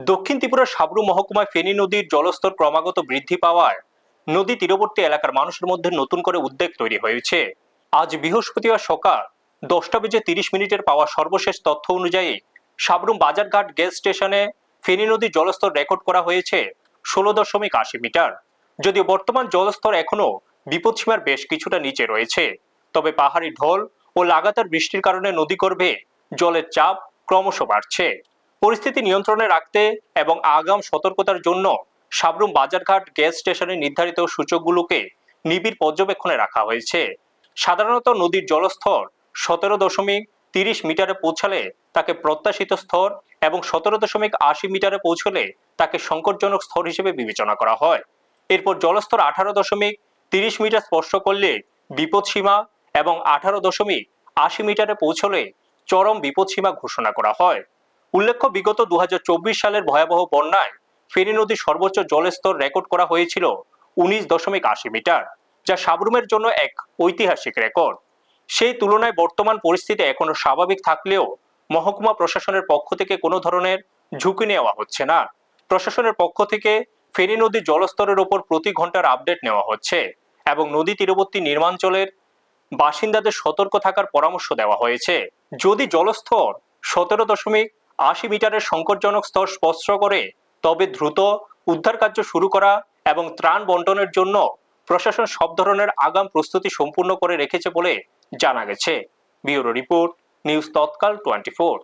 দক্ষিণ ত্রিপুরার সাবরুম মহকুমায় ফেনী নদীর জলস্তর ক্রমাগত বৃদ্ধি পাওয়ায় নদী তীরবর্তী এলাকার মানুষের মধ্যে নতুন করে উদ্বেগ তৈরি হয়েছে। আজ বৃহস্পতিবার সকাল 10টা বেজে 30 মিনিটের পাওয়া সর্বশেষ তথ্য অনুযায়ী সাবরুম বাজারঘাট গ্যাস স্টেশনে ফেনী নদীর জলস্তর রেকর্ড করা হয়েছে 16.80 মিটার। যদিও বর্তমান জলস্তর এখনো বিপদসীমার বেশ কিছুটা নিচে রয়েছে, তবে পাহাড়ি ঢল ও লাগাতার বৃষ্টির কারণে নদীগর্ভে জলের চাপ ক্রমশ বাড়ছে। পরিস্থিতি নিয়ন্ত্রণে রাখতে এবং আগাম সতর্কতার জন্য সাবরুম বাজারঘাট গ্যাস স্টেশনের নির্ধারিত সূচকগুলোকে নিবিড় পর্যবেক্ষণে রাখা হয়েছে। সাধারণত নদীর জলস্তর 17.30 মিটারে পৌঁছালে তাকে প্রত্যাশিত স্তর এবং 17.80 মিটারে পৌঁছলে তাকে সংকটজনক স্তর হিসেবে বিবেচনা করা হয়। এরপর জলস্তর 18.30 মিটার স্পর্শ করলে বিপদসীমা এবং 18.80 মিটারে পৌঁছলে চরম বিপদসীমা ঘোষণা করা হয়। উল্লেখ্য, বিগত 2024 সালের ভয়াবহ বন্যায় ফেনী নদীর সর্বোচ্চ জলস্তর রেকর্ড করা হয়েছিল 19.80 মিটার, যা সাবরুমের জন্য এক ঐতিহাসিক রেকর্ড। সেই তুলনায় বর্তমান পরিস্থিতি এখনো স্বাভাবিক থাকলেও মহকুমা প্রশাসনের পক্ষ থেকে কোনো ধরনের ঝুঁকি নেওয়া হচ্ছে না। প্রশাসনের পক্ষ থেকে ফেনী নদীর জলস্তরের ওপর প্রতি ঘন্টার আপডেট নেওয়া হচ্ছে এবং নদী তীরবর্তী নির্মাঞ্চলের বাসিন্দাদের সতর্ক থাকার পরামর্শ দেওয়া হয়েছে। যদি জলস্তর 17.80 মিটারের সংকটজনক স্তর স্পর্শ করে তবে দ্রুত উদ্ধার কার্য শুরু করা এবং ত্রাণ বন্টনের জন্য প্রশাসন সব ধরনের আগাম প্রস্তুতি সম্পূর্ণ করে রেখেছে বলে জানা গেছে। ব্যুরো রিপোর্ট, নিউজ তৎকাল 24।